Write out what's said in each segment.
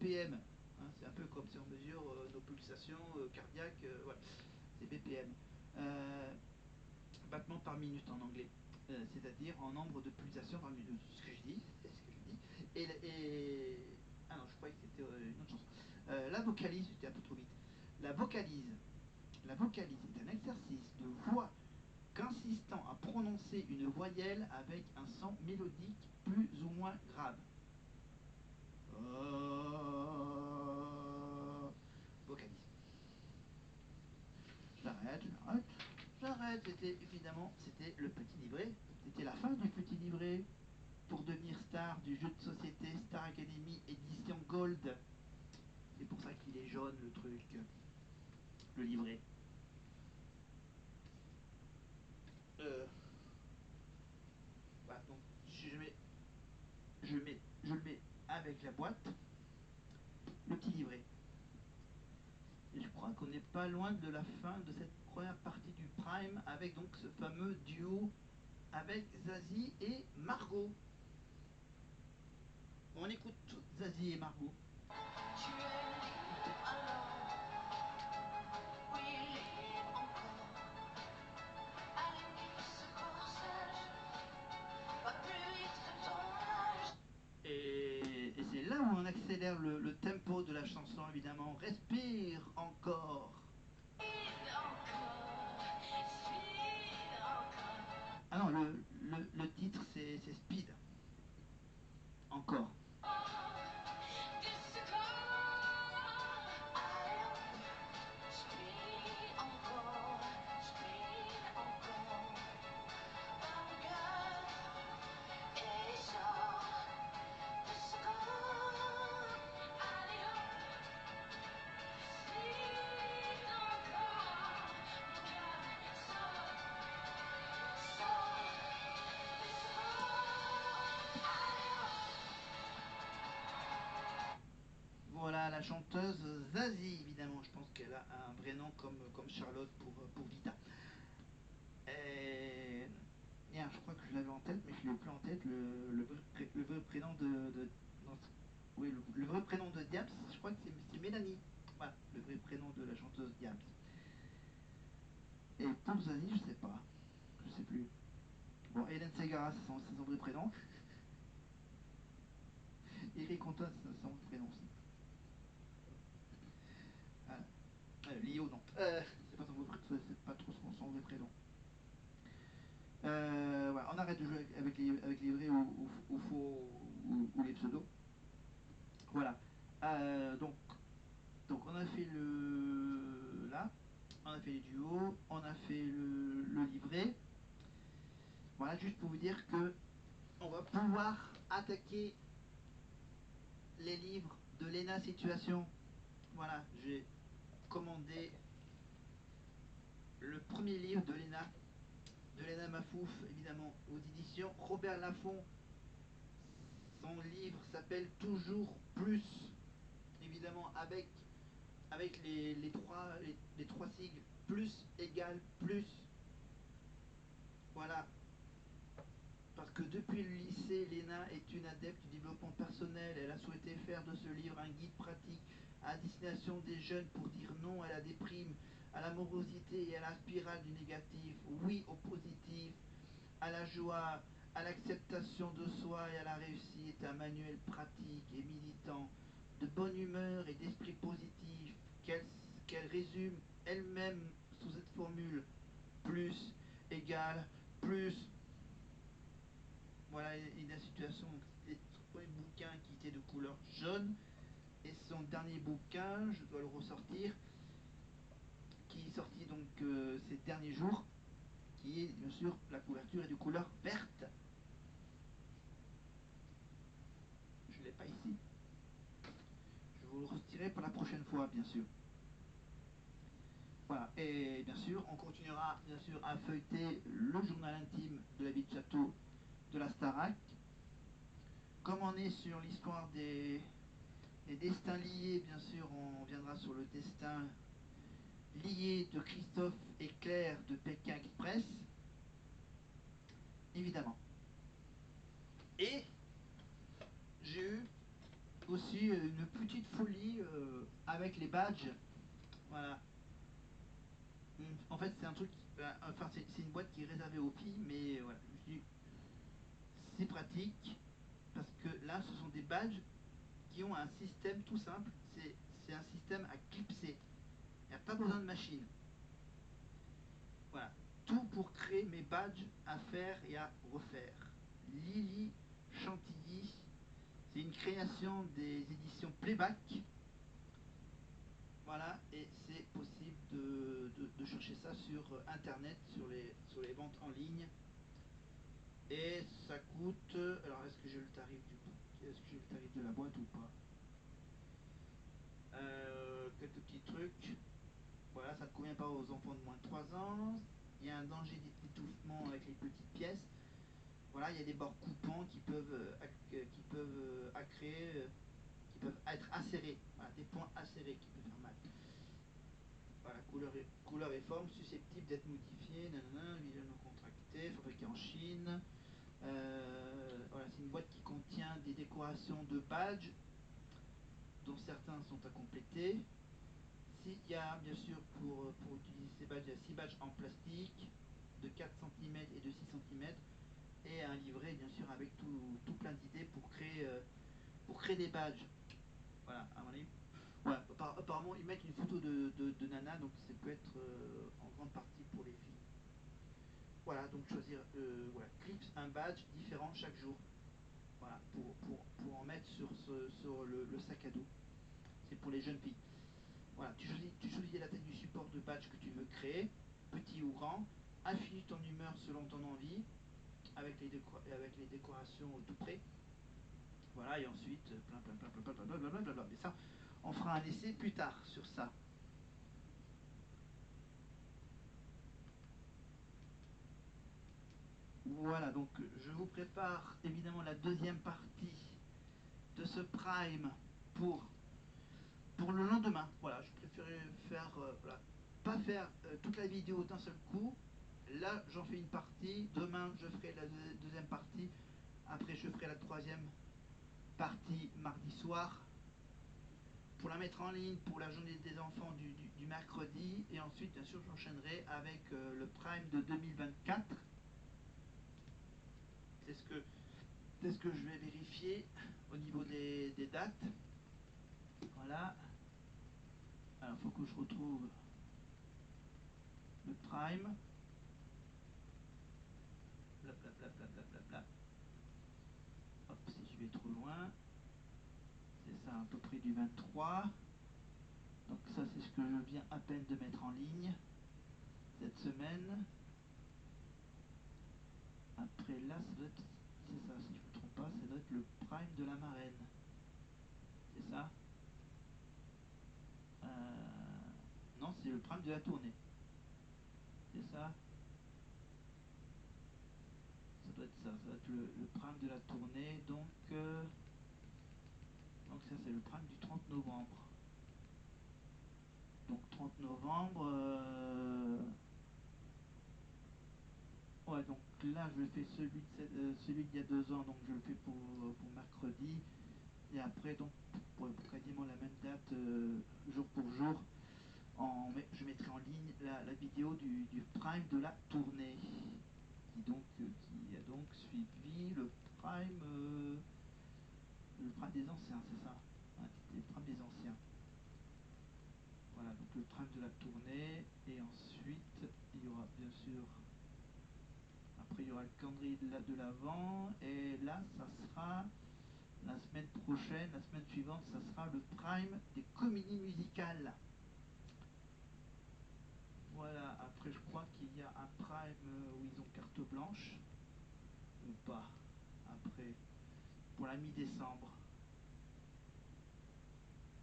BPM. Hein, c'est un peu comme si on mesure nos pulsations cardiaques. Voilà. C'est BPM. Battements par minute en anglais. C'est-à-dire en nombre de pulsations par minute. C'est ce que je dis. C'est ce que je dis. Ah non, je croyais que c'était une autre chanson. La vocalise, j'étais un peu trop vite. La vocalise. La vocalise est un exercice de voix consistant à prononcer une voyelle avec un son mélodique plus ou moins grave. Vocalise. J'arrête. C'était évidemment, c'était le petit livret. C'était la fin du petit livret pour devenir star du jeu de société Star Academy édition Gold. C'est pour ça qu'il est jaune le truc, le livret. Voilà, donc je le mets avec la boîte, le petit livret. Et je crois qu'on n'est pas loin de la fin de cette première partie du Prime avec donc ce fameux duo avec Zazie et Margot. On écoute Zazie et Margot. Tu es libre alors, oui libre encore, allez ce corsage, pas plus vite que ton âge. Et c'est là où on accélère le tempo de la chanson évidemment. Respire encore. Ah non, le titre c'est Speed. Encore. Voilà la chanteuse Zazie, évidemment. Je pense qu'elle a un vrai nom comme Charlotte pour Vita. Et... Bien, je crois que je l'avais en tête, mais je ne l'ai plus en tête. Le vrai prénom non, oui, le vrai prénom de Diams, je crois que c'est Mélanie. Voilà, le vrai prénom de la chanteuse Diams. Et pour Zazie, je sais pas. Je sais plus. Bon, Hélène Segara, c'est son vrai prénom. Eric Antoine, c'est son vrai prénom aussi. Lio, non. C'est pas pas trop son vrai prénom. Voilà, on arrête de jouer avec les vrais ou faux ou les pseudos. Voilà. Donc on a fait là, on a fait les duos, on a fait le livret. Voilà, juste pour vous dire que on va pouvoir attaquer les livres de Léna Situation. Voilà, j'ai commandé le premier livre de Léna Mafouf, évidemment, aux éditions Robert Laffont. Son livre s'appelle Toujours Plus, évidemment, avec les trois sigles, plus égale plus. Voilà. Parce que depuis le lycée, Léna est une adepte du développement personnel. Elle a souhaité faire de ce livre un guide pratique à destination des jeunes pour dire non à la déprime, à la morosité et à la spirale du négatif, oui au positif, à la joie, à l'acceptation de soi et à la réussite, un manuel pratique et militant, de bonne humeur et d'esprit positif, qu'elle résume elle-même sous cette formule plus égale plus. Voilà une situation. C'était son premier bouquin qui était de couleur jaune et son dernier bouquin, je dois le ressortir, qui est sorti donc ces derniers jours, qui est bien sûr la couverture est de couleur verte. Je ne l'ai pas ici. Je vous le retirerai pour la prochaine fois, bien sûr. Voilà, et bien sûr, on continuera bien sûr à feuilleter le journal intime de la vie de château de la Starac. Comme on est sur l'histoire des destins liés, bien sûr, on viendra sur le destin lié de Christophe et Claire de Pékin Express, évidemment. Et j'ai eu aussi une petite folie avec les badges. Voilà. En fait, c'est un truc, enfin, c'est une boîte qui est réservée aux filles, mais voilà, je me suis dit, c'est pratique parce que là, ce sont des badges qui ont un système tout simple. C'est un système à clipser. Il n'y a pas besoin de machine. Voilà. Tout pour créer mes badges à faire et à refaire. Lily Chantilly, c'est une création des éditions Playback. Voilà, et c'est possible de chercher ça sur internet, sur les ventes en ligne. Et ça coûte. Alors, est-ce que j'ai le tarif du coup? Est-ce que j'ai le tarif de la boîte ou pas? Quelques petits trucs. Voilà, ça ne convient pas aux enfants de moins de 3 ans. Il y a un danger d'étouffement avec les petites pièces. Voilà, il y a des bords coupants qui peuvent être acérés. Voilà, des points acérés qui peuvent faire mal. Voilà, couleur et forme susceptibles d'être modifiées. Nanana, visuel non contracté, fabriqué en Chine. Voilà, c'est une boîte qui contient des décorations de badges, dont certains sont à compléter. Il y a bien sûr pour utiliser ces badges, il y a 6 badges en plastique de 4 cm et de 6 cm et un livret bien sûr avec tout plein d'idées pour créer des badges. Voilà, à mon avis. Ouais, apparemment ils mettent une photo de Nana, donc ça peut être en grande partie pour les filles. Voilà, donc choisir voilà, clips, un badge différent chaque jour. Voilà, pour en mettre sur le sac à dos. C'est pour les jeunes filles. Voilà, tu choisis la taille du support de badge que tu veux créer, petit ou grand, affiche ton humeur selon ton envie, avec les décorations tout près. Voilà, et ensuite, blablabla. Mais ça, on fera un essai plus tard sur ça. Voilà, donc je vous prépare évidemment la deuxième partie de ce prime pour, pour le lendemain. Voilà, je préférais faire, voilà, pas faire toute la vidéo d'un seul coup. Là, j'en fais une partie. Demain, je ferai la deuxième partie. Après, je ferai la troisième partie mardi soir pour la mettre en ligne pour la journée des enfants du mercredi. Et ensuite, bien sûr, j'enchaînerai avec le Prime de 2024. C'est ce que, c'est ce que je vais vérifier au niveau des dates. Voilà. Alors, il faut que je retrouve le Prime. Blablabla. Bla, bla, bla, bla. Hop, si je vais trop loin. C'est ça, à peu près du 23. Donc ça, c'est ce que je viens à peine de mettre en ligne cette semaine. Après là, ça doit être, c'est ça, si je ne me trompe pas, ça doit être le prime de la marraine. C'est ça? Non, c'est le prime de la tournée. C'est ça? Ça doit être ça, ça doit être le prime de la tournée. Donc ça, c'est le prime du 30 novembre. Donc 30 novembre. Ouais, donc là, je fais celui d'il y a 2 ans, donc je le fais pour mercredi. Et après, donc, pour quasiment la même date, jour pour jour, je mettrai en ligne la vidéo du prime de la tournée, qui a donc suivi le prime des anciens, c'est ça? Ouais, c'était le prime des anciens. Voilà, donc le prime de la tournée, et ensuite, il y aura bien sûr, après il y aura le calendrier de l'avant, et là, ça sera la semaine prochaine, la semaine suivante, ça sera le prime des comédies musicales. Voilà, après je crois qu'il y a un prime où ils ont carte blanche, ou pas, après, pour la mi-décembre.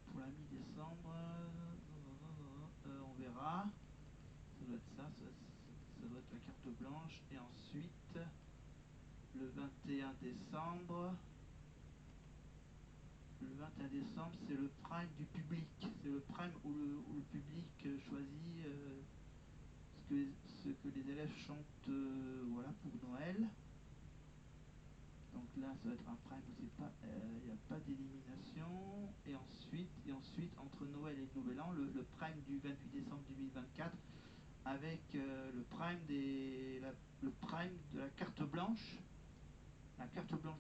Pour la mi-décembre, on verra. Ça doit être ça doit être la carte blanche. Et ensuite, le 21 décembre, le 21 décembre, c'est le prime du public. C'est le prime où le public choisit ce que les élèves chantent voilà, pour Noël. Donc là, ça va être un prime où il n'y a pas d'élimination. le nouvel an, le prime du 28 décembre 2024, avec le prime de la carte blanche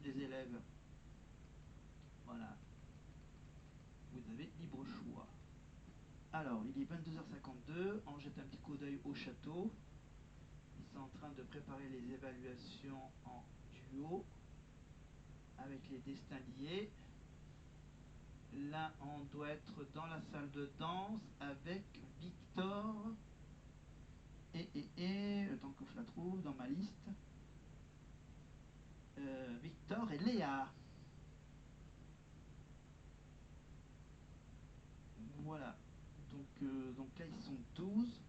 des élèves. Voilà, vous avez libre choix. Alors, il est 22h52, on jette un petit coup d'œil au château. Ils sont en train de préparer les évaluations en duo avec les destins liés. Là, on doit être dans la salle de danse avec Victor et le temps que je la trouve dans ma liste, Victor et Léa. Voilà. Donc là, ils sont 12,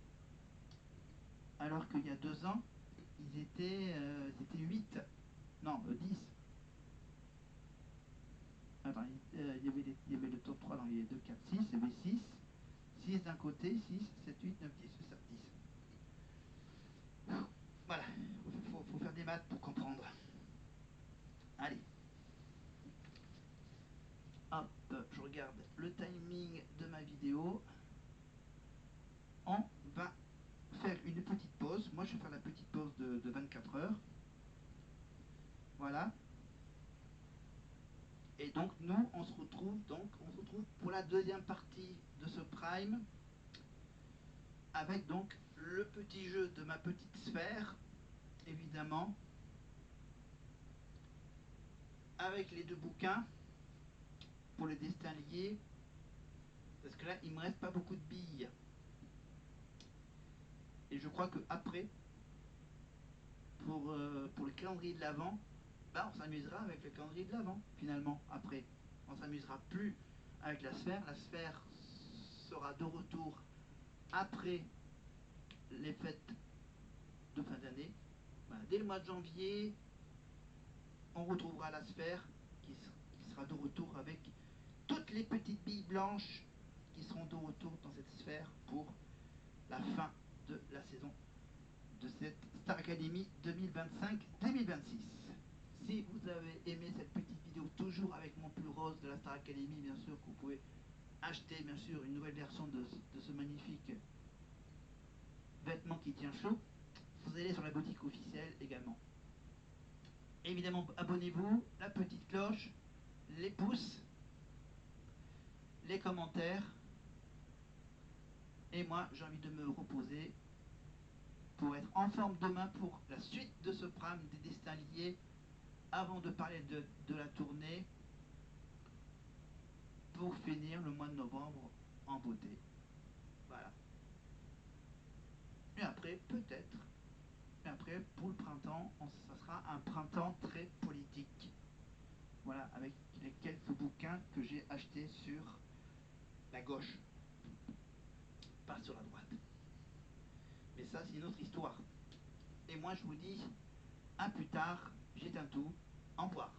alors qu'il y a 2 ans, ils étaient 8. Non, 10. Attends, il y avait le top 3, donc il y avait 2, 4, 6, il y avait 6. 6 d'un côté, 6, 7, 8, 9, 10, c'est ça, 10. Voilà, faut faire des maths pour comprendre. Allez, hop, je regarde le timing de ma vidéo. On va faire une petite pause. Moi, je vais faire la petite pause de 24 heures. Voilà. Et donc, nous, on se retrouve pour la deuxième partie de ce prime, avec donc le petit jeu de ma petite sphère, évidemment, avec les 2 bouquins pour les destins liés, parce que là, il me reste pas beaucoup de billes. Et je crois que après, pour le calendrier de l'Avent, bah, on s'amusera avec le calendrier de l'Avent, finalement, après. On s'amusera plus avec la sphère. La sphère sera de retour après les fêtes de fin d'année. Voilà, dès le mois de janvier, on retrouvera la sphère qui sera de retour avec toutes les petites billes blanches qui seront de retour dans cette sphère pour la fin de la saison de cette Star Academy 2025-2026. Si vous avez aimé cette petite vidéo, toujours avec mon pull rose de la Star Academy, bien sûr, que vous pouvez acheter, bien sûr, une nouvelle version de ce magnifique vêtement qui tient chaud, vous allez sur la boutique officielle également. Évidemment, abonnez-vous, la petite cloche, les pouces, les commentaires. Et moi, j'ai envie de me reposer pour être en forme demain pour la suite de ce prime des destins liés, avant de parler de la tournée, pour finir le mois de novembre en beauté. Voilà. Et après, peut-être, et après, pour le printemps, ça sera un printemps très politique. Voilà, avec les quelques bouquins que j'ai achetés sur la gauche, pas sur la droite. Mais ça, c'est une autre histoire. Et moi, je vous dis, à plus tard, j'éteins tout, au revoir.